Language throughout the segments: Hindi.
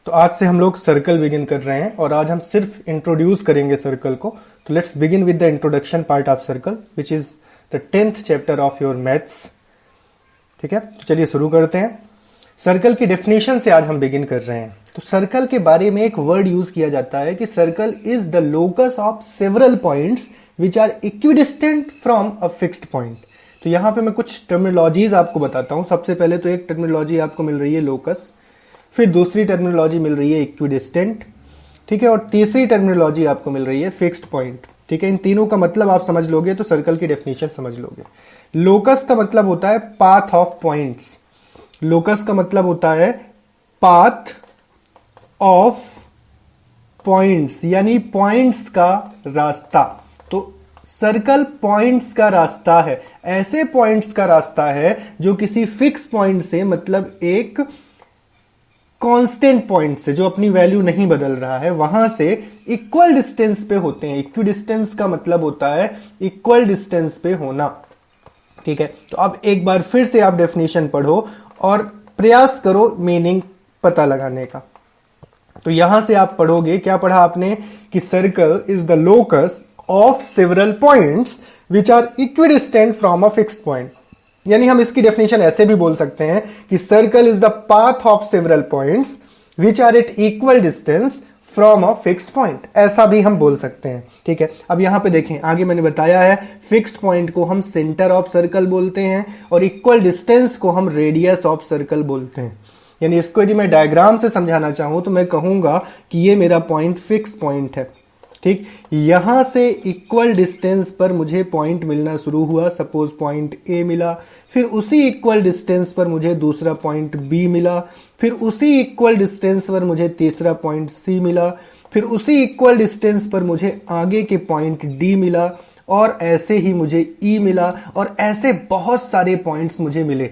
तो आज से हम लोग सर्कल बिगिन कर रहे हैं और आज हम सिर्फ इंट्रोड्यूस करेंगे सर्कल को। तो let's begin with the introduction part of circle which is the 10th chapter of your maths. ठीक है, तो चलिए शुरू करते हैं। सर्कल की डेफिनेशन से आज हम बिगिन कर रहे हैं। तो सर्कल के बारे में एक वर्ड यूज किया जाता है कि circle is the locus of several points which are equidistant from a fixed point. तो यहां पे मैं कुछ टर्मिनोलॉजीज आपको बताता हूं। सबसे पहले तो एक टर्मिनोलॉजी आपको मिल रही है लोकस, फिर दूसरी टर्मिनोलॉजी मिल रही है इक्विडिस्टेंट, ठीक है, और तीसरी टर्मिनोलॉजी आपको मिल रही है फिक्स्ड पॉइंट। ठीक है, इन तीनों का मतलब आप समझ लोगे तो सर्कल की डेफिनेशन समझ लोगे। लोकस का मतलब होता है पाथ ऑफ पॉइंट्स। लोकस का मतलब होता है पाथ ऑफ पॉइंट्स, यानी पॉइंट्स का रास्ता। तो सर्कल पॉइंट्स का रास्ता है, ऐसे पॉइंट्स का रास्ता है जो किसी फिक्स पॉइंट से, मतलब एक कांस्टेंट पॉइंट से जो अपनी वैल्यू नहीं बदल रहा है, वहां से इक्वल डिस्टेंस पे होते हैं। इक्वी डिस्टेंस का मतलब होता है इक्वल डिस्टेंस पे होना। ठीक है, तो अब एक बार फिर से आप डेफिनेशन पढ़ो और प्रयास करो मीनिंग पता लगाने का। तो यहां से आप पढ़ोगे, क्या पढ़ा आपने कि circle is the locus of several points which are equidistant from a fixed point. यानी हम इसकी डेफिनेशन ऐसे भी बोल सकते हैं कि circle is the path of several points which are at equal distance from a fixed point, ऐसा भी हम बोल सकते हैं। ठीक है, अब यहां पे देखें, आगे मैंने बताया है फिक्स्ड पॉइंट को हम सेंटर ऑफ सर्कल बोलते हैं और इक्वल डिस्टेंस को हम रेडियस ऑफ सर्कल बोलते हैं। यानी इसको यदि मैं डायग्राम से समझाना चाहूं तो मैं कहूंगा कि ये मेरा पॉइंट फिक्स पॉइंट है। ठीक, यहां से इक्वल डिस्टेंस पर मुझे पॉइंट मिलना शुरू हुआ, सपोज पॉइंट ए मिला, फिर उसी इक्वल डिस्टेंस पर मुझे दूसरा पॉइंट बी मिला, फिर उसी इक्वल डिस्टेंस पर मुझे तीसरा पॉइंट सी मिला, फिर उसी इक्वल डिस्टेंस पर मुझे आगे के पॉइंट डी मिला, और ऐसे ही मुझे ई मिला, और ऐसे बहुत सारे पॉइंट्स मुझे मिले।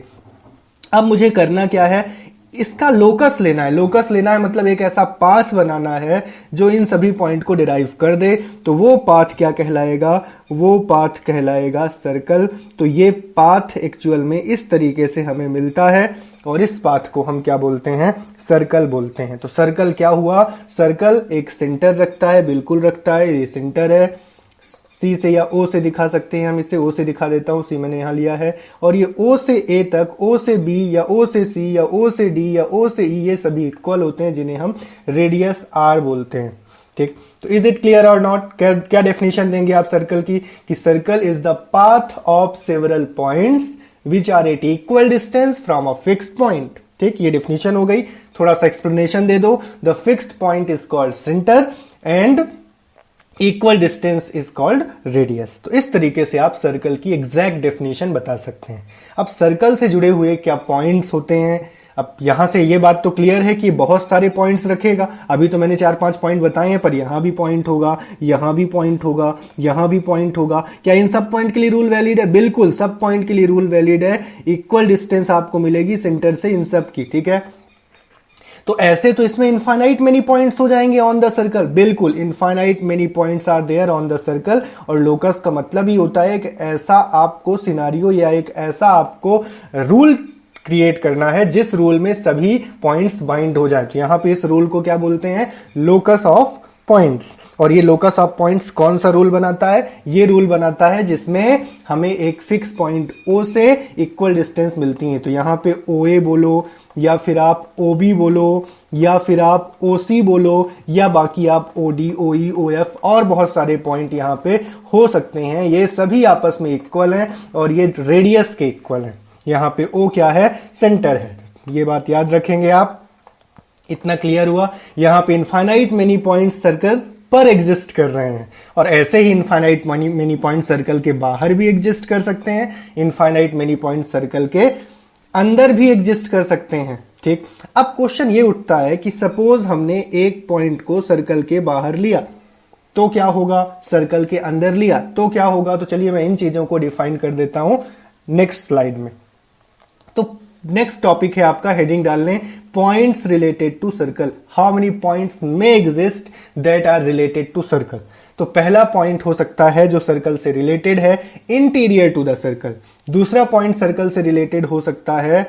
अब मुझे करना क्या है, इसका लोकस लेना है। लोकस लेना है मतलब एक ऐसा पाथ बनाना है जो इन सभी पॉइंट को डिराइव कर दे। तो वो पाथ क्या कहलाएगा, वो पाथ कहलाएगा सर्कल। तो ये पाथ एक्चुअल में इस तरीके से हमें मिलता है और इस पाथ को हम क्या बोलते हैं, सर्कल बोलते हैं। तो सर्कल क्या हुआ, सर्कल एक सेंटर रखता है, बिल्कुल रखता है, ये सेंटर है। सी से या ओ से दिखा सकते हैं हम इसे, ओ से दिखा देता हूं, सी मैंने यहां लिया है। और ये ओ से ए तक, ओ से बी या ओ से सी या ओ से डी या ओ से ई, ये सभी इक्वल होते हैं जिन्हें हम रेडियस आर बोलते हैं। ठीक, तो इज इट क्लियर और नॉट? क्या डेफिनेशन देंगे आप सर्कल की कि circle is the path of several points which are at equal distance from a fixed point. ठीक, ये डेफिनेशन हो गई। थोड़ा सा एक्सप्लेनेशन दे दो। The fixed point is called centre and equal distance is called radius. तो इस तरीके से आप सर्कल की एग्जैक्ट डेफिनेशन बता सकते हैं। अब सर्कल से जुड़े हुए क्या पॉइंट्स होते हैं, अब यहां से ये बात तो क्लियर है कि बहुत सारे पॉइंट्स रखेगा। अभी तो मैंने 4-5 पॉइंट बताए हैं, पर यहां भी पॉइंट होगा, यहां भी पॉइंट होगा, यहां भी पॉइंट होगा। क्या इन सब पॉइंट के लिए रूल वैलिड है? बिल्कुल, सब पॉइंट के लिए रूल वैलिड है। इक्वल डिस्टेंस आपको मिलेगी सेंटर से इन सब की। ठीक है, तो ऐसे तो इसमें इनफाइनाइट मेनी पॉइंट्स हो जाएंगे ऑन द सर्कल। बिल्कुल, infinite many points are there on the circle. और लोकस का मतलब ही होता है कि ऐसा आपको सिनारियो या एक ऐसा आपको रूल क्रिएट करना है जिस रूल में सभी पॉइंट्स बाइंड हो जाए। तो यहां पे इस रूल को क्या बोलते हैं, लोकस ऑफ पॉइंट्स। और ये लोकस ऑफ पॉइंट्स कौन सा रूल बनाता है, ये रूल बनाता है जिसमें हमें एक फिक्स पॉइंट ओ से इक्वल डिस्टेंस मिलती है। तो यहां पे ओ ए बोलो, या फिर आप ओ बी बोलो, या फिर आप ओ सी बोलो, या बाकी आप ओ डी, ओ ई, ओ एफ, और बहुत सारे पॉइंट यहां पे हो सकते हैं। ये सभी आपस में इक्वल हैं और ये रेडियस के इक्वल हैं। यहां पे ओ क्या है, सेंटर है। ये बात याद रखेंगे आप। इतना क्लियर हुआ। यहां पे इनफाइनाइट मेनी पॉइंट्स सर्कल पर एग्जिस्ट कर रहे हैं, और ऐसे ही इनफाइनाइट मेनी पॉइंट सर्कल के बाहर भी एग्जिस्ट कर सकते हैं, इनफाइनाइट मेनी पॉइंट सर्कल के अंदर भी एग्जिस्ट कर सकते हैं। ठीक, अब क्वेश्चन ये उठता है कि सपोज हमने एक पॉइंट को सर्कल के बाहर लिया तो क्या होगा, सर्कल के अंदर लिया तो क्या होगा। तो चलिए मैं इन चीजों को डिफाइन कर देता हूं नेक्स्ट स्लाइड में। तो नेक्स्ट टॉपिक है आपका, हेडिंग डाल लें, points related to circle. How many points may exist that are related to circle. तो पहला पॉइंट हो सकता है जो सर्कल से रिलेटेड है, इंटीरियर टू द सर्कल। दूसरा पॉइंट सर्कल से रिलेटेड हो सकता है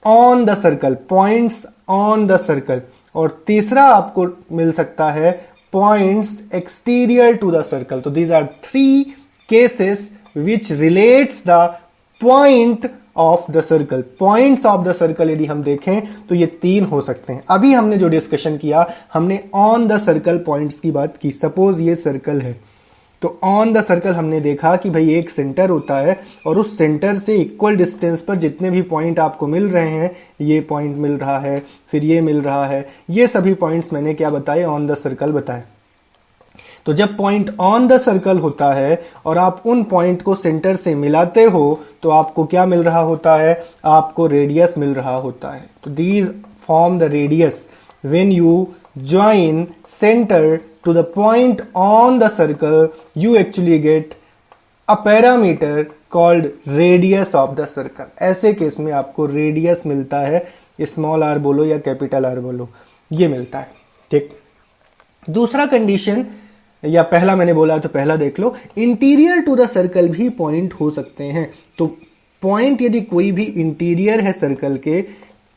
on the circle, points on the circle. और तीसरा आपको मिल सकता है points exterior to the circle. तो these are 3 cases which relates the point of the circle. Points of the circle यदि हम देखें तो ये 3 हो सकते हैं। अभी हमने जो डिस्कशन किया, हमने ऑन द सर्कल पॉइंट्स की बात की। सपोज ये सर्कल है, तो ऑन द सर्कल हमने देखा कि भाई एक सेंटर होता है और उस सेंटर से इक्वल डिस्टेंस पर जितने भी पॉइंट आपको मिल रहे हैं, ये पॉइंट मिल रहा है, फिर ये मिल रहा है, ये सभी पॉइंट्स मैंने क्या बताए, ऑन द सर्कल बताए। तो जब पॉइंट ऑन द सर्कल होता है और आप उन पॉइंट को सेंटर से मिलाते हो तो आपको क्या मिल रहा होता है, आपको रेडियस मिल रहा होता है। तो these form the radius when you join centre to the point on the circle, you actually get a parameter called radius of the circle। ऐसे केस में आपको रेडियस मिलता है, स्मॉल आर बोलो या कैपिटल आर बोलो, ये मिलता है। ठीक, दूसरा कंडीशन, या पहला मैंने बोला तो पहला देख लो, इंटीरियर टू द सर्कल भी पॉइंट हो सकते हैं। तो पॉइंट यदि कोई भी इंटीरियर है सर्कल के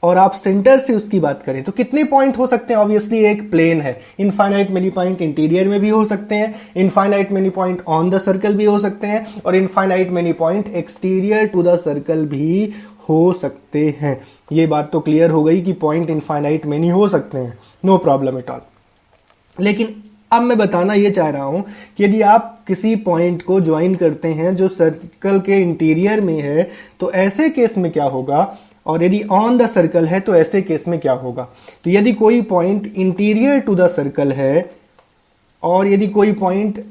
और आप सेंटर से उसकी बात करें तो कितने पॉइंट हो सकते हैं? ऑब्वियसली एक प्लेन है, इनफाइनाइट मेनी पॉइंट इंटीरियर में भी हो सकते हैं, infinite many point on the circle भी हो सकते हैं, और infinite many point exterior to the circle भी हो सकते हैं। ये बात तो क्लियर हो गई कि पॉइंट इनफाइनाइट मेनी हो सकते हैं, नो प्रॉब्लम एट ऑल। लेकिन अब मैं बताना ये चाह रहा हूं कि यदि आप किसी पॉइंट को ज्वाइन करते हैं जो सर्कल के इंटीरियर में है तो ऐसे केस में क्या होगा, और यदि ऑन द सर्कल है तो ऐसे केस में क्या होगा। तो यदि कोई point interior to the circle है और यदि कोई point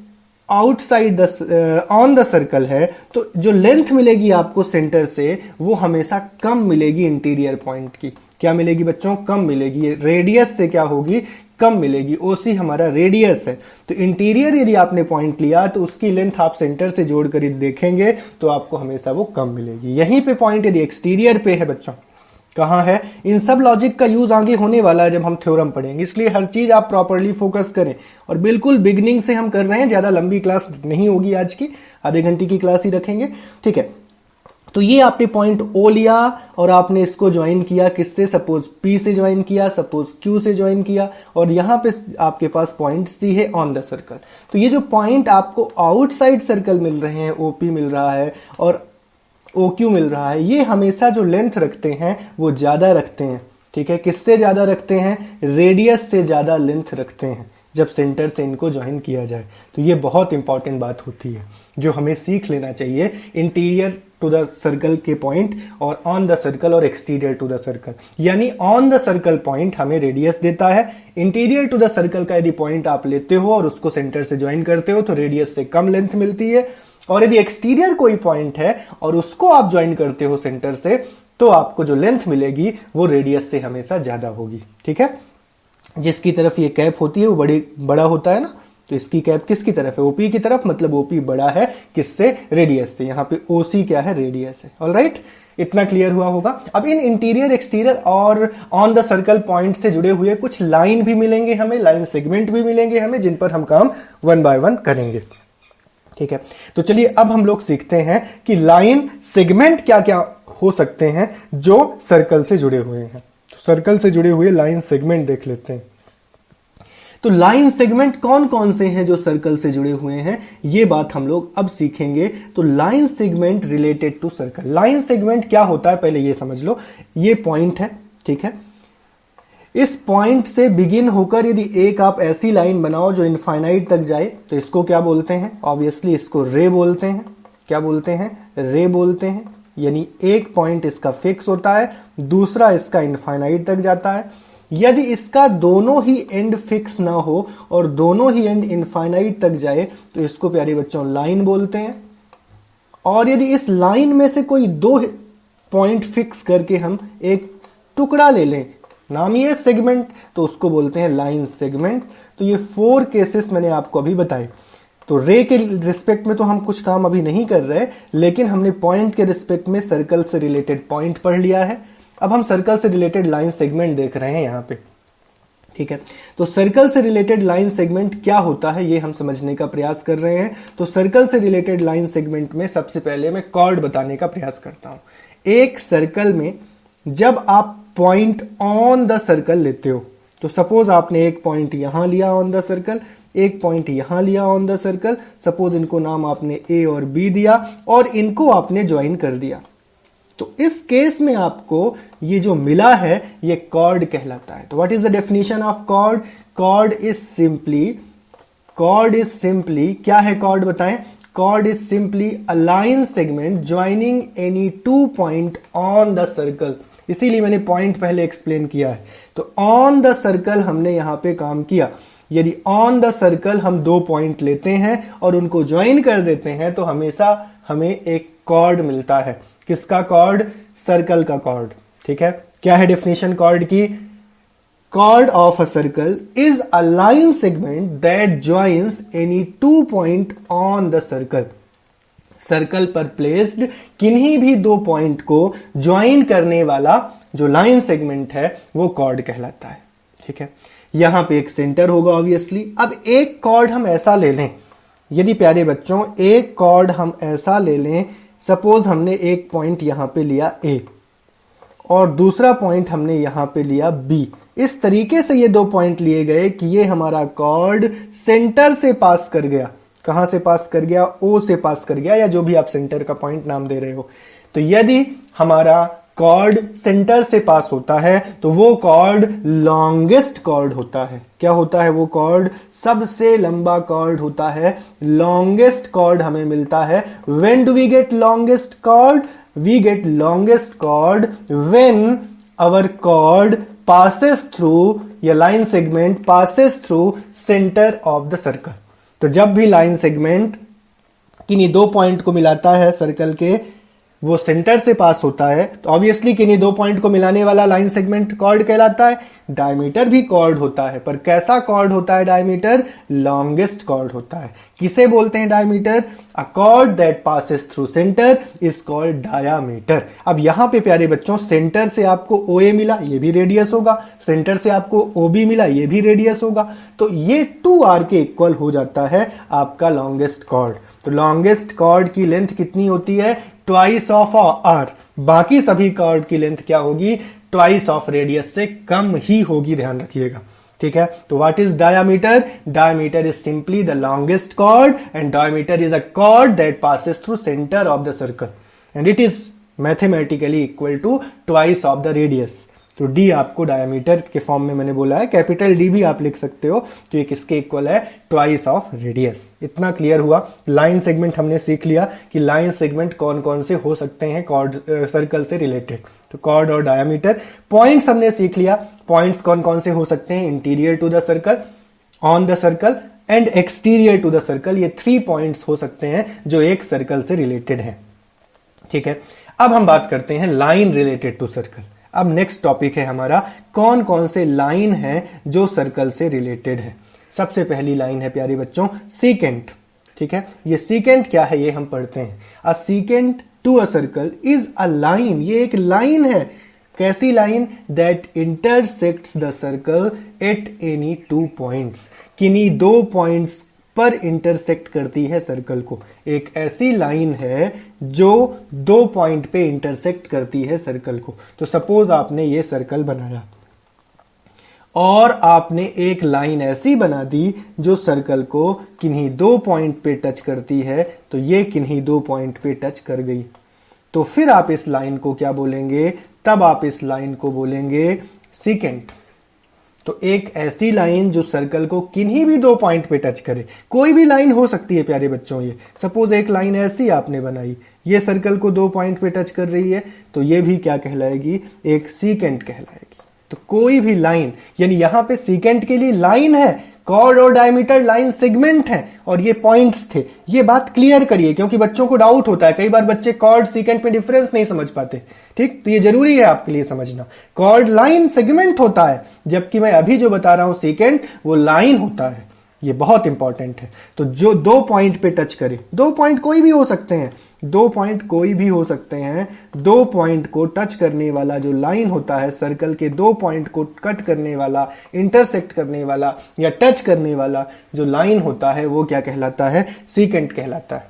outside the on the circle है तो जो लेंथ मिलेगी आपको सेंटर से वो हमेशा कम मिलेगी इंटीरियर पॉइंट की। क्या मिलेगी बच्चों? कम मिलेगी। रेडियस से क्या होगी? कम मिलेगी। ओसी हमारा रेडियस है। तो इंटीरियर यदि आपने पॉइंट लिया तो उसकी लेंथ आप सेंटर से जोड़कर यदि देखेंगे तो आपको हमेशा वो कम मिलेगी। यहीं पे पॉइंट यदि एक्सटीरियर पे है बच्चों, कहां है? इन सब लॉजिक का यूज आगे होने वाला है जब हम थ्योरम पढ़ेंगे, इसलिए हर चीज आप प्रॉपरली फोकस करें। और बिल्कुल बिगनिंग से हम कर रहे हैं, ज्यादा लंबी क्लास नहीं होगी आज की, आधे घंटे की क्लास ही रखेंगे, ठीक है। तो ये आपने पॉइंट ओ लिया और आपने इसको ज्वाइन किया किससे? सपोज पी से ज्वाइन किया, सपोज क्यू से ज्वाइन किया, और यहां पे आपके पास पॉइंट सी है ऑन द सर्कल। तो ये जो पॉइंट आपको आउटसाइड सर्कल मिल रहे हैं, ओपी मिल रहा है और ओक्यू मिल रहा है, ये हमेशा जो लेंथ रखते हैं वो ज्यादा रखते हैं, ठीक है। किससे ज्यादा रखते हैं? रेडियस से ज्यादा लेंथ रखते हैं जब सेंटर से इनको ज्वाइन किया जाए। तो ये बहुत इंपॉर्टेंट बात होती है जो हमें सीख लेना चाहिए। इंटीरियर टू द सर्कल के पॉइंट और ऑन द सर्कल और एक्सटीरियर टू द सर्कल, यानी ऑन द सर्कल पॉइंट हमें रेडियस देता है, इंटीरियर टू द सर्कल का यदि पॉइंट आप लेते हो और उसको सेंटर से ज्वाइन करते हो तो रेडियस से कम लेंथ मिलती है, और यदि एक्सटीरियर कोई पॉइंट है और उसको आप ज्वाइन करते हो सेंटर से तो आपको जो लेंथ मिलेगी वो रेडियस से हमेशा ज्यादा होगी, ठीक है। जिसकी तरफ ये कैप होती है वो बड़ा होता है ना, तो इसकी कैप किसकी तरफ है? ओपी की तरफ, मतलब ओपी बड़ा है किससे? रेडियस से। यहां पे ओसी क्या है? रेडियस है। ऑलराइट, इतना क्लियर हुआ होगा। अब इन इंटीरियर, एक्सटीरियर और ऑन द सर्कल पॉइंट से जुड़े हुए कुछ लाइन भी मिलेंगे हमें, लाइन सेगमेंट भी मिलेंगे हमें, जिन पर हम काम 1 बाय 1 करेंगे, ठीक है। तो चलिए अब हम लोग सीखते हैं कि लाइन सेगमेंट क्या क्या हो सकते हैं जो सर्कल से जुड़े हुए हैं। तो सर्कल से जुड़े हुए लाइन सेगमेंट देख लेते हैं। तो लाइन सेगमेंट कौन कौन से हैं जो सर्कल से जुड़े हुए हैं, ये बात हम लोग अब सीखेंगे। तो line segment related to circle, line segment क्या होता है पहले ये समझ लो। ये पॉइंट है, ठीक है। इस पॉइंट से बिगिन होकर यदि एक आप ऐसी लाइन बनाओ जो इनफाइनाइट तक जाए तो इसको क्या बोलते हैं? ऑब्वियसली इसको रे बोलते हैं। क्या बोलते हैं? रे बोलते हैं। यानी एक पॉइंट इसका फिक्स होता है, दूसरा इसका इनफाइनाइट तक जाता है। यदि इसका दोनों ही एंड फिक्स ना हो और दोनों ही एंड इनफाइनाइट तक जाए तो इसको प्यारे बच्चों लाइन बोलते हैं। और यदि इस लाइन में से कोई 2 पॉइंट फिक्स करके हम एक टुकड़ा ले लें, नाम ही है सेगमेंट, तो उसको बोलते हैं लाइन सेगमेंट। तो ये 4 केसेस मैंने आपको अभी बताए। तो रे के रिस्पेक्ट में तो हम कुछ काम अभी नहीं कर रहे, लेकिन हमने पॉइंट के रिस्पेक्ट में सर्कल से रिलेटेड पॉइंट पढ़ लिया है। अब हम सर्कल से रिलेटेड लाइन सेगमेंट देख रहे हैं यहां पे, ठीक है। तो सर्कल से रिलेटेड लाइन सेगमेंट क्या होता है ये हम समझने का प्रयास कर रहे हैं। तो सर्कल से रिलेटेड लाइन सेगमेंट में सबसे पहले मैं कॉर्ड बताने का प्रयास करता हूं। एक सर्कल में जब आप पॉइंट ऑन द सर्कल लेते हो, तो सपोज आपने एक पॉइंट यहां लिया ऑन द सर्कल, एक पॉइंट यहां लिया ऑन द सर्कल, सपोज इनको नाम आपने ए और बी दिया और इनको आपने ज्वाइन कर दिया। तो इस केस में आपको ये जो मिला है ये कॉर्ड कहलाता है। तो what is the definition of chord? Chord is simply क्या है कॉर्ड बताएं? Chord is simply a line segment joining any two point on the circle. इसीलिए मैंने पॉइंट पहले एक्सप्लेन किया है। तो ऑन द सर्कल हमने यहां पे काम किया। यदि ऑन द सर्कल हम 2 पॉइंट लेते हैं और उनको ज्वाइन कर देते हैं तो हमेशा हमें एक कॉर्ड मिलता है। किसका कॉर्ड? सर्कल का कॉर्ड। ठीक है, क्या है डेफिनेशन कॉर्ड की? Chord of a circle is a line segment that joins any 2 point on the circle. Circle पर प्लेस्ड किन्हीं भी 2 पॉइंट को ज्वाइन करने वाला जो लाइन सेगमेंट है वो कॉर्ड कहलाता है। ठीक है, यहां पे एक सेंटर होगा ऑब्वियसली। अब एक कॉर्ड हम ऐसा ले लें, यदि प्यारे बच्चों एक कॉर्ड हम ऐसा ले लें, सपोज हमने एक पॉइंट यहां पे लिया ए और दूसरा पॉइंट हमने यहां पे लिया बी। इस तरीके से ये 2 पॉइंट लिए गए कि ये हमारा कॉर्ड सेंटर से पास कर गया। कहां से पास कर गया? ओ से पास कर गया, या जो भी आप सेंटर का पॉइंट नाम दे रहे हो। तो यदि हमारा कॉर्ड सेंटर से पास होता है तो वो कॉर्ड लॉन्गेस्ट कॉर्ड होता है। क्या होता है वो कॉर्ड? सबसे लंबा कॉर्ड होता है। लॉन्गेस्ट कॉर्ड हमें मिलता है। When do we get longest chord? We get longest chord when our chord passes through, या line segment passes through center of the circle। तो जब भी line segment किन्हीं 2 पॉइंट को मिलाता है सर्कल के, वो सेंटर से पास होता है, तो ऑब्वियसली किन्हीं 2 पॉइंट को मिलाने वाला लाइन सेगमेंट कॉर्ड कहलाता है। डायमीटर भी कॉर्ड होता है, पर कैसा कॉर्ड होता है डायमीटर? लॉन्गेस्ट कॉर्ड होता है। किसे बोलते हैं diameter? A chord that passes through centre is called diameter. अब यहां पे प्यारे बच्चों सेंटर से आपको OA मिला, ये भी रेडियस होगा। सेंटर से आपको OB मिला, ये भी रेडियस होगा। तो ये 2R के इक्वल हो जाता है आपका लॉन्गेस्ट कॉर्ड। तो लॉन्गेस्ट कॉर्ड की लेंथ कितनी होती है? Twice of R। बाकी सभी कॉर्ड की लेंथ क्या होगी? ट्वाइस ऑफ रेडियस से कम ही होगी, ध्यान रखिएगा। ठीक है, तो what is diameter? Diameter is simply the longest chord and diameter is a chord that passes through centre of the circle and it is mathematically equal to twice of the radius. तो डी आपको डायमीटर के फॉर्म में मैंने बोला है, कैपिटल डी भी आप लिख सकते हो। तो ये किसके इक्वल है? Twice of radius. इतना क्लियर हुआ। लाइन सेगमेंट हमने सीख लिया कि लाइन सेगमेंट कौन कौन से हो सकते हैं कॉर्ड सर्कल से रिलेटेड। तो कॉर्ड और डायमीटर। पॉइंट्स हमने सीख लिया, पॉइंट्स कौन कौन से हो सकते हैं? Interior to the circle, on the circle and exterior to the circle. ये 3 पॉइंट्स हो सकते हैं जो एक सर्कल से रिलेटेड है। ठीक है, अब हम बात करते हैं लाइन रिलेटेड टू सर्कल। अब नेक्स्ट टॉपिक है हमारा कौन कौन से लाइन है जो सर्कल से रिलेटेड है। सबसे पहली लाइन है प्यारे बच्चों सीकेंट। ठीक है, ये सीकेंट क्या है ये हम पढ़ते हैं। A secant to a circle is a line. ये एक लाइन है। कैसी line? That intersects the circle at any 2 points. किन्हीं 2 पॉइंट्स पर इंटरसेक्ट करती है सर्कल को। एक ऐसी लाइन है जो 2 पॉइंट पे इंटरसेक्ट करती है सर्कल को। तो सपोज आपने ये सर्कल बनाया और आपने एक लाइन ऐसी बना दी जो सर्कल को किन्हीं 2 पॉइंट पे टच करती है। तो ये किन्हीं 2 पॉइंट पे टच कर गई। तो फिर आप इस लाइन को क्या बोलेंगे? तब आप इस लाइन को बोलेंगे सीकेंट। तो एक ऐसी लाइन जो सर्कल को किन्हीं भी 2 पॉइंट पे टच करे। कोई भी लाइन हो सकती है प्यारे बच्चों। ये सपोज एक लाइन ऐसी आपने बनाई, ये सर्कल को 2 पॉइंट पे टच कर रही है, तो ये भी क्या कहलाएगी? एक सीकेंट कहलाएगी। तो कोई भी लाइन, यानी यहां पे सीकेंट के लिए लाइन है, कॉर्ड और डायमीटर लाइन सेगमेंट है और ये पॉइंट्स थे। ये बात क्लियर करिए क्योंकि बच्चों को डाउट होता है। कई बार बच्चे कॉर्ड सीकेंट में डिफरेंस नहीं समझ पाते। ठीक, तो ये जरूरी है आपके लिए समझना। कॉर्ड लाइन सेगमेंट होता है, जबकि मैं अभी जो बता रहा हूं सीकेंट वो लाइन होता है। ये बहुत इंपॉर्टेंट है। तो जो 2 पॉइंट पे टच करे, 2 पॉइंट कोई भी हो सकते हैं, 2 पॉइंट कोई भी हो सकते हैं, 2 पॉइंट को टच करने वाला जो लाइन होता है, सर्कल के 2 पॉइंट को कट करने वाला, इंटरसेक्ट करने वाला या टच करने वाला जो लाइन होता है वो क्या कहलाता है? सीकेंट कहलाता है।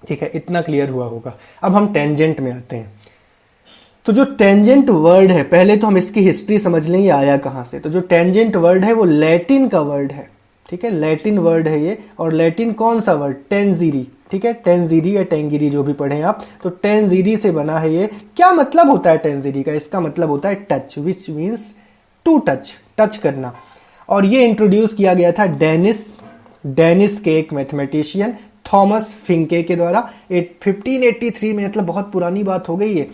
ठीक है, इतना क्लियर हुआ होगा। अब हम टेंजेंट में आते हैं। तो जो टेंजेंट वर्ड है, पहले तो हम इसकी हिस्ट्री समझ लें ये आया कहां से। तो जो टेंजेंट वर्ड है वो लैटिन का वर्ड है, ठीक है, लैटिन वर्ड है ये। और लैटिन कौन सा वर्ड? टेंजीरी, ठीक है, टेंजीरी या टेंगिरी जो भी पढ़े आप, तो टेंजीरी से बना है ये। क्या मतलब होता है टेंजीरी का? इसका मतलब होता है touch, which means to touch, touch करना। और ये इंट्रोड्यूस किया गया था डेनिस के एक मैथमेटिशियन थॉमस फिंके के द्वारा 1583 में, मतलब बहुत पुरानी बात हो गई है,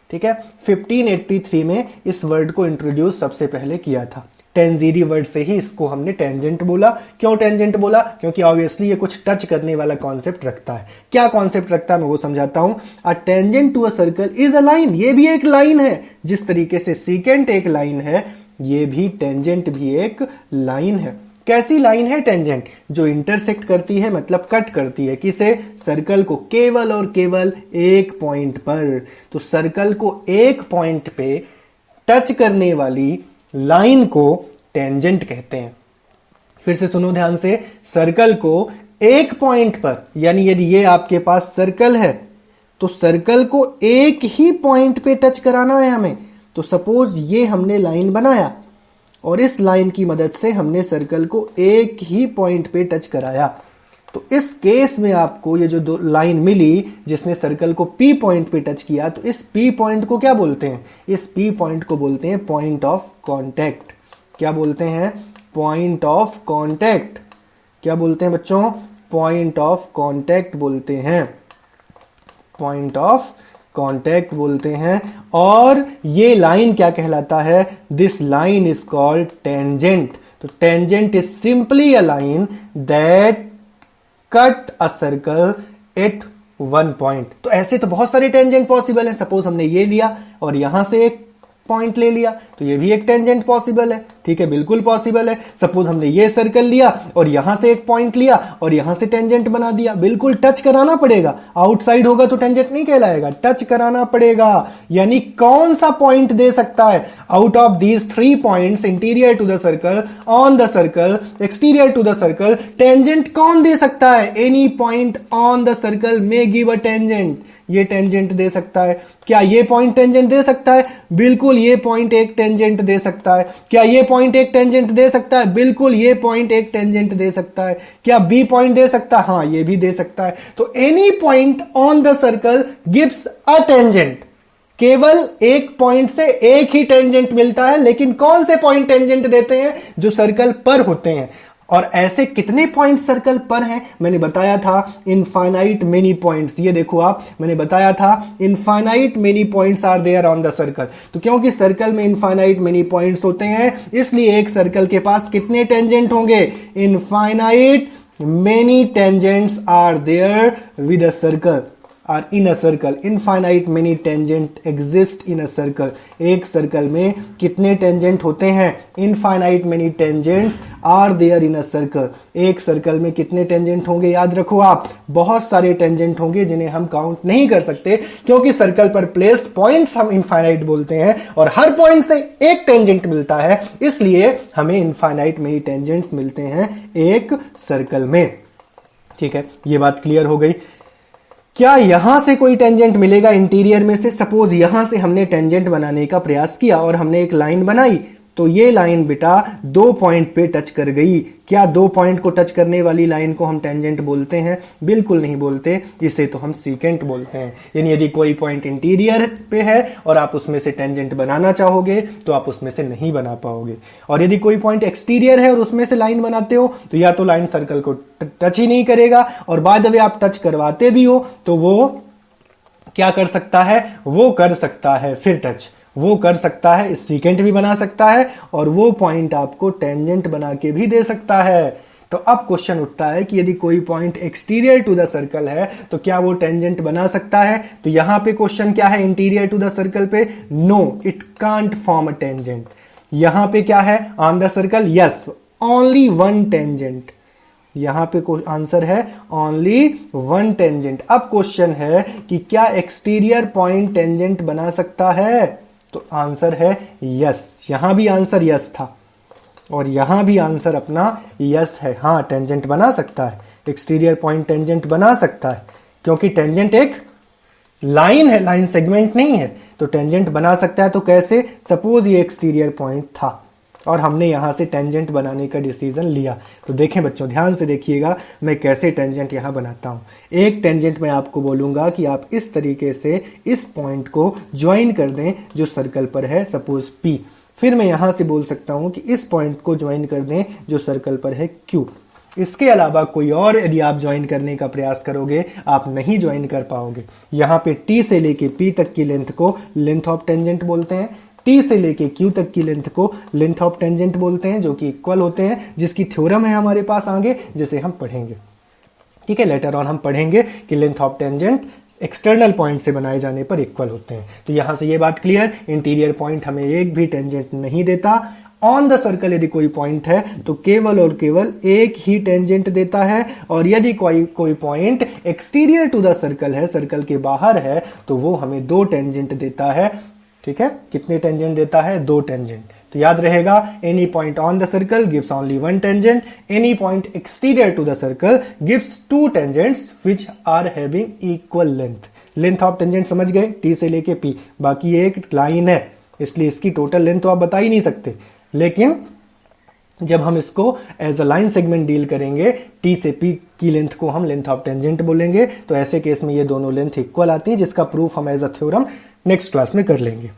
ठीक है। 1583 में इस वर्ड को इंट्रोड्यूस सबसे पहले किया था। टेंजीरी वर्ड से ही इसको हमने टेंजेंट बोला। क्यों टेंजेंट बोला? क्योंकि ऑब्वियसली ये कुछ टच करने वाला कॉन्सेप्ट रखता है। क्या कॉन्सेप्ट रखता है मैं वो समझाता हूं। A tangent to a circle is a line, ये भी एक लाइन है। जिस तरीके से सीकेंट एक लाइन है, ये भी टेंजेंट भी एक लाइन है। कैसी लाइन है टेंजेंट? जो इंटरसेक्ट करती है, मतलब कट करती है, किसे? सर्कल को, केवल और केवल एक पॉइंट पर। तो सर्कल को एक पॉइंट पे टच करने वाली लाइन को टेंजेंट कहते हैं। फिर से सुनो ध्यान से, सर्कल को एक पॉइंट पर, यानी यदि ये आपके पास सर्कल है तो सर्कल को एक ही पॉइंट पे टच कराना है हमें। तो सपोज ये हमने लाइन बनाया और इस लाइन की मदद से हमने सर्कल को एक ही पॉइंट पे टच कराया। तो इस केस में आपको ये जो दो लाइन मिली जिसने सर्कल को P पॉइंट पे टच किया, तो इस P पॉइंट को क्या बोलते हैं? इस P पॉइंट को बोलते हैं पॉइंट ऑफ कांटेक्ट। क्या बोलते हैं? Point of contact. क्या बोलते हैं बच्चों? पॉइंट ऑफ कांटेक्ट बोलते हैं, पॉइंट ऑफ कांटेक्ट बोलते हैं। और ये लाइन क्या कहलाता है? This line is called tangent. तो tangent is simply a line that cut a circle at one point. तो ऐसे तो बहुत सारे टेंजेंट पॉसिबल है। सपोज हमने ये लिया और यहां से एक पॉइंट ले लिया, तो ये भी एक टेंजेंट पॉसिबल है, ठीक है, बिल्कुल पॉसिबल है। सपोज हमने ये सर्कल लिया और यहां से एक पॉइंट लिया और यहां से टेंजेंट बना दिया, बिल्कुल टच कराना पड़ेगा। आउटसाइड होगा तो टेंजेंट नहीं कहलाएगा, टच कराना पड़ेगा। यानी कौन सा पॉइंट दे सकता है? Out of these 3 points, interior to the circle, on the circle, exterior to the circle, tangent कौन दे सकता है? Any point on the circle may give a tangent. ये टेंजेंट दे सकता है। क्या ये पॉइंट टेंजेंट दे सकता है? बिल्कुल ये पॉइंट एक टेंजेंट दे सकता है। क्या ये पॉइंट एक टेंजेंट दे सकता है? बिल्कुल ये पॉइंट एक टेंजेंट दे सकता है। क्या बी पॉइंट दे सकता है? हाँ, ये भी दे सकता है। तो any point on the circle gives a tangent. केवल एक पॉइंट से एक ही टेंजेंट मिलता है, लेकिन कौन से पॉइंट टेंजेंट देते हैं? जो सर्कल पर होते हैं। और ऐसे कितने पॉइंट सर्कल पर हैं? मैंने बताया था इनफाइनाइट मेनी पॉइंट्स। ये देखो आप, मैंने बताया था infinite many points are there on the circle. तो क्योंकि सर्कल में इनफाइनाइट मेनी पॉइंट्स होते हैं, इसलिए एक सर्कल के पास कितने टेंजेंट होंगे? Infinite many tangents are there with a circle, are in a circle. Infinite many tangent exist in a circle. एक सर्कल में कितने टेंजेंट होते हैं? Infinite many tangents are there in a circle. एक सर्कल में कितने टेंजेंट होंगे? याद रखो आप, बहुत सारे टेंजेंट होंगे जिन्हें हम काउंट नहीं कर सकते, क्योंकि सर्कल पर प्लेस्ड पॉइंट्स हम इनफाइनाइट बोलते हैं और हर पॉइंट से एक टेंजेंट मिलता है, इसलिए हमें इनफाइनाइट मेनी टेंजेंट्स मिलते हैं एक सर्कल में। ठीक है, ये बात क्लियर हो गई। क्या यहां से कोई टेंजेंट मिलेगा इंटीरियर में से? सपोज यहां से हमने टेंजेंट बनाने का प्रयास किया और हमने एक लाइन बनाई, तो ये लाइन बेटा 2 पॉइंट पे टच कर गई। क्या 2 पॉइंट को टच करने वाली लाइन को हम टेंजेंट बोलते हैं? बिल्कुल नहीं बोलते, इसे तो हम सीकेंट बोलते हैं। यानी यदि कोई पॉइंट इंटीरियर पे है और आप उसमें से टेंजेंट बनाना चाहोगे तो आप उसमें से नहीं बना पाओगे। और यदि कोई पॉइंट एक्सटीरियर है और उसमें से लाइन बनाते हो, तो या तो लाइन सर्कल को टच ही नहीं करेगा, और बाद में आप टच करवाते भी हो तो वो क्या कर सकता है? वो कर सकता है फिर टच, वो कर सकता है, सीकेंट भी बना सकता है और वो पॉइंट आपको टेंजेंट बना के भी दे सकता है। तो अब क्वेश्चन उठता है कि यदि कोई point exterior to the circle है तो क्या वो टेंजेंट बना सकता है? तो यहां पे क्वेश्चन क्या है इंटीरियर टू द सर्कल पे? No, it can't form a tangent. यहां पे क्या है? On the circle, yes, only one tangent. यहां पे आंसर है ओनली वन टेंजेंट। अब क्वेश्चन है कि क्या एक्सटीरियर पॉइंट टेंजेंट बना सकता है? तो आंसर है यस। यहां भी आंसर यस था और यहां भी आंसर अपना यस है। हां, टेंजेंट बना सकता है, एक्सटीरियर पॉइंट टेंजेंट बना सकता है, क्योंकि टेंजेंट एक लाइन है, लाइन सेगमेंट नहीं है, तो टेंजेंट बना सकता है। तो कैसे? सपोज ये एक्सटीरियर पॉइंट था और हमने यहां से टेंजेंट बनाने का डिसीजन लिया। तो देखें बच्चों, ध्यान से देखिएगा मैं कैसे टेंजेंट यहां बनाता हूं। एक टेंजेंट मैं आपको बोलूंगा कि आप इस तरीके से इस पॉइंट को ज्वाइन कर दें जो सर्कल पर है, सपोज P। फिर मैं यहां से बोल सकता हूं कि इस पॉइंट को ज्वाइन कर दें जो सर्कल पर है Q। इसके अलावा कोई और यदि आप ज्वाइन करने का प्रयास करोगे आप नहीं ज्वाइन कर पाओगे। यहां पे T से लेके P तक की लेंथ को लेंथ ऑफ टेंजेंट बोलते हैं, T से लेके Q तक की लेंथ को लेंथ ऑफ टेंजेंट बोलते हैं, जो कि इक्वल होते हैं, जिसकी थ्योरम है हमारे पास आगे, जिसे हम पढ़ेंगे। ठीक है, लेटर ऑन हम पढ़ेंगे कि length of tangent external point से बनाए जाने पर इक्वल होते हैं। तो यहां से ये बात क्लियर, इंटीरियर पॉइंट हमें एक भी टेंजेंट नहीं देता। ऑन द सर्कल यदि कोई पॉइंट है तो केवल और केवल एक ही टेंजेंट देता है, और यदि कोई point exterior to the circle है, सर्कल के बाहर है, तो वो हमें 2 टेंजेंट देता है। ठीक है, कितने टेंजेंट देता है? 2 टेंजेंट। तो याद रहेगा, any point on the circle gives only 1 tangent, any point exterior to the circle gives 2 tangents which are having equal length. Length of tangent समझ गए, T से लेके P। बाकी एक लाइन है, इसलिए इसकी टोटल लेंथ तो आप बता ही नहीं सकते, लेकिन जब हम इसको as a line segment deal करेंगे, T से P की लेंथ को हम लेंथ ऑफ टेंजेंट बोलेंगे। तो ऐसे केस में ये दोनों लेंथ इक्वल आती है, जिसका प्रूफ हम as a theorem next class में कर लेंगे।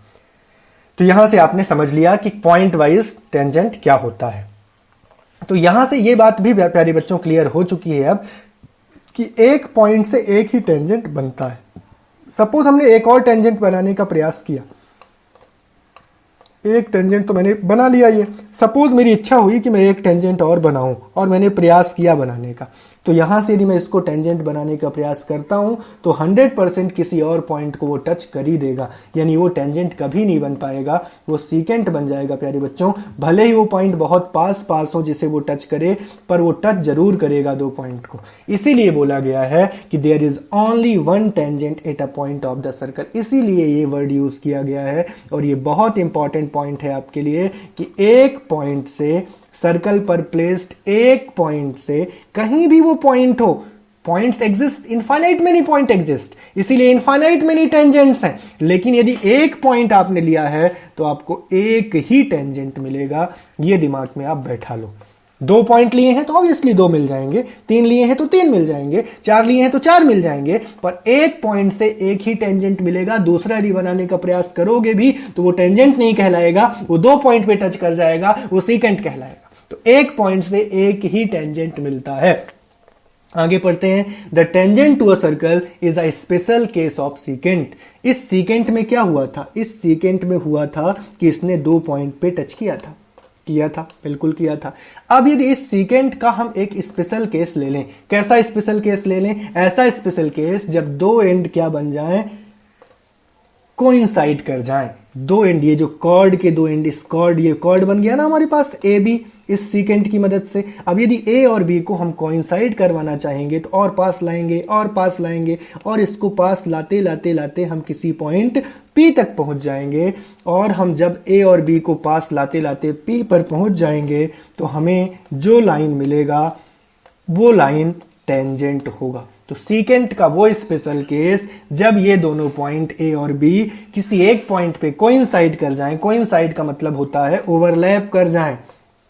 तो यहां से आपने समझ लिया कि पॉइंट वाइज टेंजेंट क्या होता है। तो यहां से ये बात भी प्यारे बच्चों क्लियर हो चुकी है अब कि एक पॉइंट से एक ही टेंजेंट बनता है। सपोज हमने एक और टेंजेंट बनाने का प्रयास किया, एक टेंजेंट तो मैंने बना लिया। ये सपोज मेरी इच्छा हुई कि मैं एक टेंजेंट और बनाऊं और मैंने प्रयास किया बनाने का, तो यहां से यदि मैं इसको टेंजेंट बनाने का प्रयास करता हूं तो 100% किसी और पॉइंट को वो टच कर ही देगा, यानी वो टेंजेंट कभी नहीं बन पाएगा, वो सीकेंट बन जाएगा प्यारे बच्चों। भले ही वो पॉइंट बहुत पास हो जिसे वो टच करे, पर वो टच जरूर करेगा 2 पॉइंट को। इसीलिए बोला गया है कि there is only 1 tangent at a point of the circle, इसीलिए ये वर्ड यूज किया गया है। और ये बहुत इंपॉर्टेंट पॉइंट है आपके लिए कि एक पॉइंट से, सर्कल पर प्लेस्ड एक पॉइंट से कहीं भी वो पॉइंट हो, points exist, infinite many point exist, इसीलिए इनफाइनाइट मेनी टेंजेंट्स हैं। लेकिन यदि एक पॉइंट आपने लिया है तो आपको एक ही टेंजेंट मिलेगा, ये दिमाग में आप बैठा लो। 2 पॉइंट लिए हैं तो ऑब्वियसली 2 मिल जाएंगे, 3 लिए हैं तो 3 मिल जाएंगे, 4 लिए हैं तो 4 मिल जाएंगे, पर एक पॉइंट से एक ही टेंजेंट मिलेगा। दूसरा यदि बनाने का प्रयास करोगे भी तो वो टेंजेंट नहीं कहलाएगा, वो 2 पॉइंट पे टच कर जाएगा, वो सीकेंट कहलाएगा। तो एक पॉइंट से एक ही टेंजेंट मिलता है। आगे पढ़ते हैं, the tangent to a circle is a special case of secant. इस सीकेंट में क्या हुआ था? इस सीकेंट में हुआ था कि इसने 2 पॉइंट पे टच किया था, बिल्कुल किया था। अब यदि इस सीकेंट का हम एक स्पेशल केस ले लें, कैसा स्पेशल केस ले लें? ऐसा स्पेशल केस जब 2 एंड क्या बन जाएं? कोइंसाइड कर जाएं। 2 एंड, ये जो कॉर्ड के 2 एंड, इस कॉर्ड, ये कॉर्ड बन गया ना हमारे पास ए बी, इस सीकेंट की मदद से। अब यदि ए और बी को हम कोइंसाइड करवाना चाहेंगे तो और पास लाएंगे और पास लाएंगे, और इसको पास लाते लाते लाते हम किसी पॉइंट पी तक पहुंच जाएंगे। और हम जब ए और बी को पास लाते लाते पी पर पहुंच जाएंगे तो हमें जो लाइन मिलेगा वो लाइन टेंजेंट होगा। तो सीकेंट का वो स्पेशल केस जब ये दोनों पॉइंट ए और बी किसी एक पॉइंट पे कोइंसाइड कर जाएं। कोइंसाइड का मतलब होता है ओवरलैप कर जाएं।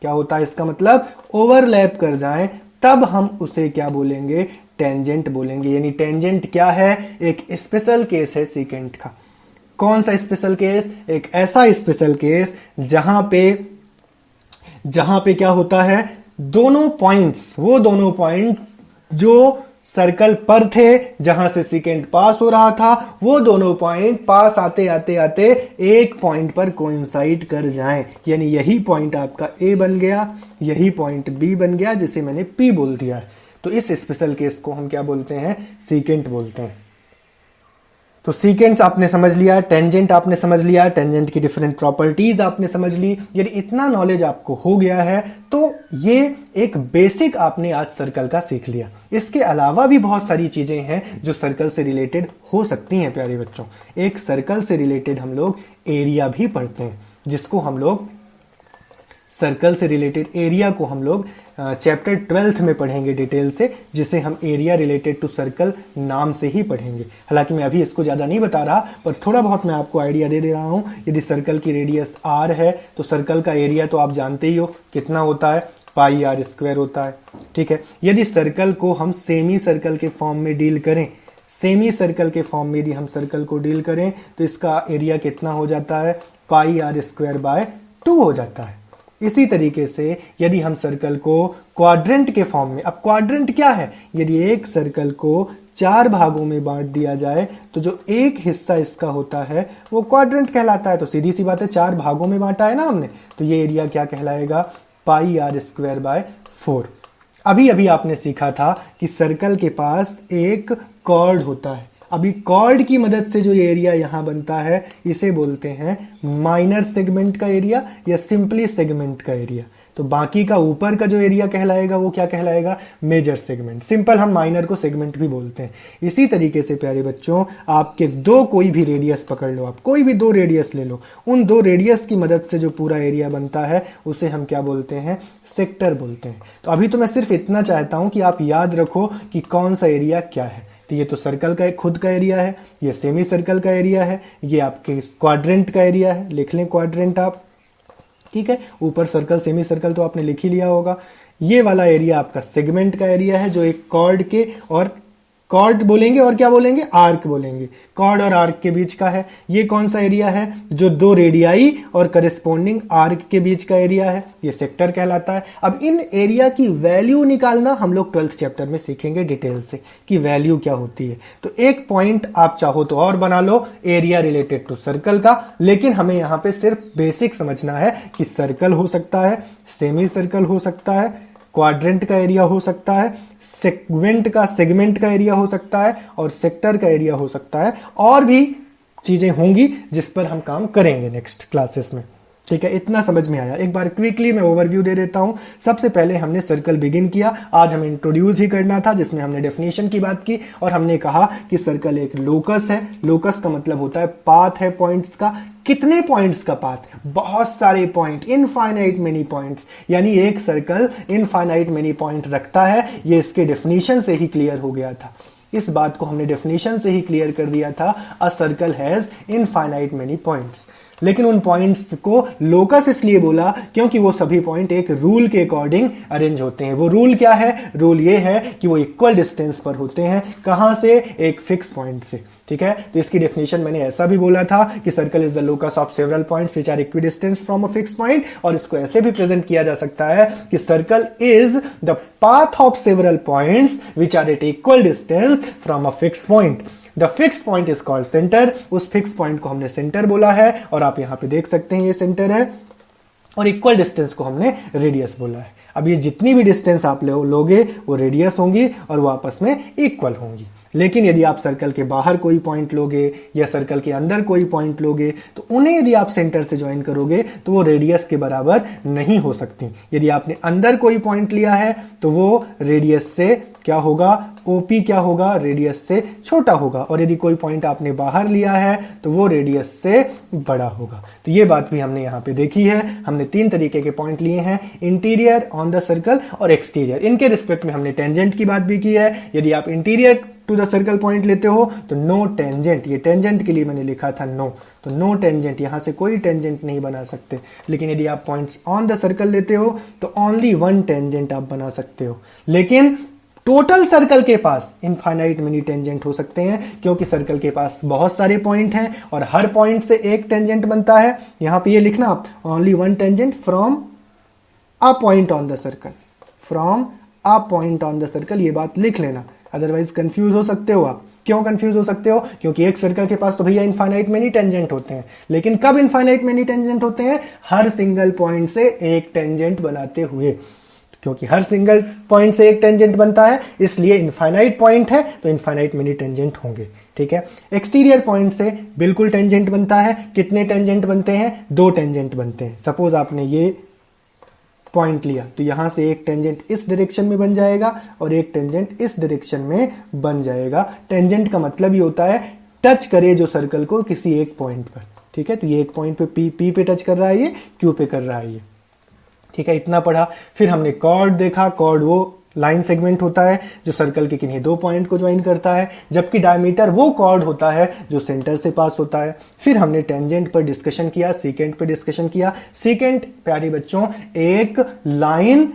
क्या होता है इसका मतलब? ओवरलैप कर जाएं, तब हम उसे क्या बोलेंगे? टेंजेंट बोलेंगे। यानी टेंजेंट क्या है? एक स्पेशल केस है सीकेंट का। कौन सा स्पेशल केस? एक ऐसा स्पेशल केस जहां पे क्या होता है, दोनों पॉइंट्स, वो दोनों पॉइंट्स जो सर्कल पर थे जहां से सीकेंट पास हो रहा था, वो दोनों पॉइंट पास आते आते आते एक पॉइंट पर कोइंसाइड कर जाएं। यानी यही पॉइंट आपका ए बन गया, यही पॉइंट बी बन गया, जिसे मैंने पी बोल दिया है। तो इस स्पेशल केस को हम क्या बोलते हैं? सीकेंट बोलते हैं। तो सीकेंट्स आपने समझ लिया, टेंजेंट आपने समझ लिया, टेंजेंट की डिफरेंट प्रॉपर्टीज आपने समझ ली। यदि इतना नॉलेज आपको हो गया है तो ये एक बेसिक आपने आज सर्कल का सीख लिया। इसके अलावा भी बहुत सारी चीजें हैं जो सर्कल से रिलेटेड हो सकती हैं प्यारे बच्चों। एक सर्कल से रिलेटेड हम लोग एरिया भी पढ़ते हैं, जिसको हम लोग सर्कल से रिलेटेड एरिया को हम लोग चैप्टर 12th में पढ़ेंगे डिटेल से, जिसे हम एरिया रिलेटेड टू सर्कल नाम से ही पढ़ेंगे। हालांकि मैं अभी इसको ज़्यादा नहीं बता रहा, पर थोड़ा बहुत मैं आपको आइडिया दे रहा हूँ। यदि सर्कल की रेडियस r है तो सर्कल का एरिया तो आप जानते ही हो कितना होता है, पाई आर स्क्वायर होता है। ठीक है, यदि सर्कल को हम सेमी सर्कल के फॉर्म में डील करें, सेमी सर्कल के फॉर्म में यदि हम सर्कल को डील करें तो इसका एरिया कितना हो जाता है, पाई आर स्क्वायर बाय 2 हो जाता है। इसी तरीके से यदि हम सर्कल को क्वाड्रेंट के फॉर्म में, अब क्वाड्रेंट क्या है, यदि एक सर्कल को 4 भागों में बांट दिया जाए तो जो एक हिस्सा इसका होता है वो क्वाड्रेंट कहलाता है। तो सीधी सी बात है, 4 भागों में बांटा है ना हमने, तो ये एरिया क्या कहलाएगा, पाई आर स्क्वायर बाय 4। अभी अभी आपने सीखा था कि सर्कल के पास एक कॉर्ड होता है। अभी कॉर्ड की मदद से जो एरिया यहां बनता है इसे बोलते हैं माइनर सेगमेंट का एरिया या सिंपली सेगमेंट का एरिया। तो बाकी का ऊपर का जो एरिया कहलाएगा वो क्या कहलाएगा, मेजर सेगमेंट। सिंपल हम माइनर को सेगमेंट भी बोलते हैं। इसी तरीके से प्यारे बच्चों, आपके दो कोई भी रेडियस पकड़ लो, आप कोई भी 2 रेडियस ले लो, उन 2 रेडियस की मदद से जो पूरा एरिया बनता है उसे हम क्या बोलते हैं, सेक्टर बोलते हैं। तो अभी तो मैं सिर्फ इतना चाहता हूं कि आप याद रखो कि कौन सा एरिया क्या है। तो ये तो सर्कल का एक खुद का एरिया है, ये सेमी सर्कल का एरिया है, ये आपके क्वाड्रेंट का एरिया है, लिख लें क्वाड्रेंट आप। ठीक है, ऊपर सर्कल सेमी सर्कल तो आपने लिख ही लिया होगा। ये वाला एरिया आपका सेगमेंट का एरिया है, जो एक कॉर्ड के, और कॉर्ड बोलेंगे और क्या बोलेंगे, आर्क बोलेंगे, कॉर्ड और आर्क के बीच का है। ये कौन सा एरिया है, जो 2 रेडियाई और करेस्पॉन्डिंग आर्क के बीच का एरिया है, ये सेक्टर कहलाता है। अब इन एरिया की वैल्यू निकालना हम लोग 12th चैप्टर में सीखेंगे डिटेल से कि वैल्यू क्या होती है। तो एक पॉइंट आप चाहो तो और बना लो एरिया रिलेटेड टू सर्कल का, लेकिन हमें यहां पे सिर्फ बेसिक समझना है कि सर्कल हो सकता है, सेमी सर्कल हो सकता है, क्वाड्रेंट का एरिया हो सकता है, सेगमेंट का एरिया हो सकता है, और सेक्टर का एरिया हो सकता है। और भी चीजें होंगी जिस पर हम काम करेंगे नेक्स्ट क्लासेस में। ठीक है, इतना समझ में आया। एक बार क्विकली मैं ओवरव्यू दे देता हूं। सबसे पहले हमने सर्कल बिगिन किया, आज हमें इंट्रोड्यूस ही करना था, जिसमें हमने डेफिनेशन की बात की और हमने कहा कि सर्कल एक लोकस है। लोकस का मतलब होता है पाथ है पॉइंट्स का। कितने पॉइंट्स का पाथ, बहुत सारे पॉइंट, इनफाइनाइट मेनी पॉइंट्स, यानी एक सर्कल इनफाइनाइट मेनी पॉइंट रखता है। ये इसके डेफिनेशन से ही क्लियर हो गया था। इस बात को हमने डेफिनेशन से ही क्लियर कर दिया था, a circle has infinite many points. लेकिन उन पॉइंट्स को लोकस इसलिए बोला क्योंकि वो सभी पॉइंट एक रूल के अकॉर्डिंग अरेंज होते हैं। वो रूल क्या है, रूल ये है कि वो इक्वल डिस्टेंस पर होते हैं। कहां से, एक फिक्स पॉइंट से। ठीक है, तो इसकी डेफिनेशन मैंने ऐसा भी बोला था कि circle is the locus of several points which are equidistance from a fix point, और इसको ऐसे भी प्रेजेंट किया जा सकता है कि circle is the path of several points which are at equal distance from a fixed point. The fixed point is called centre. उस फिक्स पॉइंट को हमने सेंटर बोला है, और आप यहां पे देख सकते हैं ये सेंटर है, और इक्वल डिस्टेंस को हमने रेडियस बोला है। अब ये जितनी भी डिस्टेंस आप लोगे वो रेडियस होंगी और वो आपस में इक्वल होंगी। लेकिन यदि आप सर्कल के बाहर कोई पॉइंट लोगे या सर्कल के अंदर कोई पॉइंट लोगे तो उन्हें यदि आप सेंटर से ज्वाइन करोगे तो वो रेडियस के बराबर नहीं हो सकती। यदि आपने अंदर कोई पॉइंट लिया है तो वो रेडियस से क्या होगा, ओपी क्या होगा, रेडियस से छोटा होगा, और यदि कोई पॉइंट आपने बाहर लिया है तो वो रेडियस से बड़ा होगा। तो ये बात भी हमने यहां पे देखी है। हमने 3 तरीके के पॉइंट लिए हैं, इंटीरियर, ऑन द सर्कल और एक्सटीरियर। इनके रिस्पेक्ट में हमने टेंजेंट की बात भी की है। यदि आप interior to the circle point लेते हो तो नो टेंजेंट, ये टेंजेंट के लिए मैंने लिखा था नो, तो नो टेंजेंट, यहां से कोई टेंजेंट नहीं बना सकते। लेकिन यदि आप पॉइंट्स ऑन द सर्कल लेते हो तो ओनली 1 टेंजेंट आप बना सकते हो। लेकिन टोटल सर्कल के पास इनफाइनाइट मेनी टेंजेंट हो सकते हैं, क्योंकि सर्कल के पास बहुत सारे पॉइंट हैं और हर पॉइंट से एक टेंजेंट बनता है। यहां पे ये लिखना आप, only 1 tangent from a point on the circle, from a point on the circle, ये बात लिख लेना, अदरवाइज कंफ्यूज हो सकते हो आप। क्यों कंफ्यूज हो सकते हो, क्योंकि एक सर्कल के पास तो भैया इनफाइनाइट मेनी टेंजेंट होते हैं, लेकिन कब इनफाइनाइट मेनी टेंजेंट होते हैं, हर सिंगल पॉइंट से एक टेंजेंट बनाते हुए। क्योंकि हर सिंगल पॉइंट से एक टेंजेंट बनता है, इसलिए इनफाइनाइट पॉइंट है तो इनफाइनाइट मेनी टेंजेंट होंगे। ठीक है, एक्सटीरियर पॉइंट से बिल्कुल टेंजेंट बनता है। कितने टेंजेंट बनते हैं, 2 टेंजेंट बनते हैं। सपोज आपने ये पॉइंट लिया तो यहां से एक टेंजेंट इस डायरेक्शन में बन जाएगा और एक टेंजेंट इस डायरेक्शन में बन जाएगा। टेंजेंट का मतलब ही होता है टच करे जो सर्कल को किसी एक पॉइंट पर। ठीक है, तो ये एक पॉइंट पे पी पे टच कर रहा है, ये क्यू पे कर रहा है ये। ठीक है, इतना पढ़ा। फिर हमने कॉर्ड देखा। कॉर्ड वो लाइन सेगमेंट होता है जो सर्कल के किन्हीं दो पॉइंट को ज्वाइन करता है, जबकि डायमीटर वो कॉर्ड होता है जो सेंटर से पास होता है। फिर हमने टेंजेंट पर डिस्कशन किया, सीकेंट पर डिस्कशन किया। सीकेंट प्यारे बच्चों एक लाइन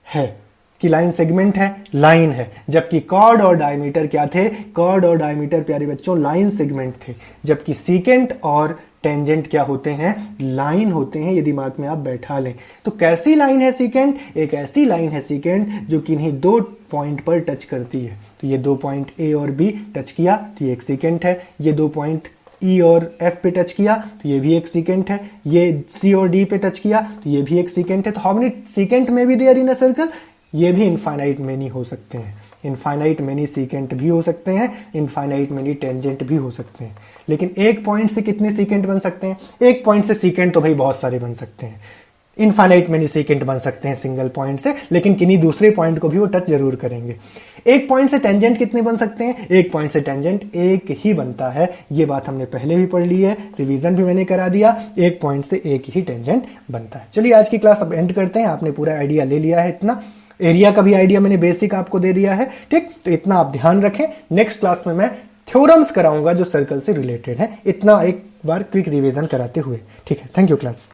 है कि लाइन सेगमेंट है, लाइन है, जबकि कॉर्ड और डायमीटर क्या थे? कॉर्ड और डायमीटर प्यारे बच्चों लाइन सेगमेंट थे, जबकि सीकेंट और टेंजेंट क्या होते हैं? लाइन होते हैं। ये दिमाग में आप बैठा लें। तो कैसी लाइन है सीकेंट? एक ऐसी लाइन है सीकेंट जो किन्हीं दो पॉइंट पर टच करती है। तो ये दो पॉइंट ए और बी टच किया तो ये एक सीकेंट है। ये दो पॉइंट ई और एफ पे टच किया तो ये भी एक सीकेंट है। ये सी और डी पे टच किया तो ये भी एक सीकेंट है। तो हाउ मेनी सीकेंट में भी देयर इन अ सर्कल? ये भी इनफाइनाइट मेनी हो सकते हैं। इनफाइनाइट मेनी सीकेंट भी हो सकते हैं, इनफाइनाइट मेनी टेंजेंट भी हो सकते हैं। लेकिन एक पॉइंट से कितने सीकेंट बन सकते हैं? एक पॉइंट से सीकेंट तो भाई बहुत सारे बन सकते हैं। इनफाइनाइट मेनी सीकेंट बन सकते हैं सिंगल पॉइंट से, लेकिन किन्हीं दूसरे पॉइंट को भी वो टच जरूर करेंगे। एक पॉइंट से टेंजेंट कितने बन सकते हैं? एक पॉइंट से टेंजेंट एक ही बनता है। ये बात हमने पहले भी पढ़ ली है, रिवीजन भी मैंने करा दिया। एक पॉइंट से एक ही टेंजेंट बनता है। चलिए आज की क्लास अब एंड करते हैं। आपने पूरा आइडिया ले लिया है। इतना एरिया का भी आइडिया मैंने बेसिक आपको दे दिया है। ठीक, तो इतना आप ध्यान रखें। नेक्स्ट क्लास में मैं थ्योरम्स कराऊंगा जो सर्कल से रिलेटेड है। इतना एक बार क्विक रिवीजन कराते हुए। ठीक है, थैंक यू क्लास।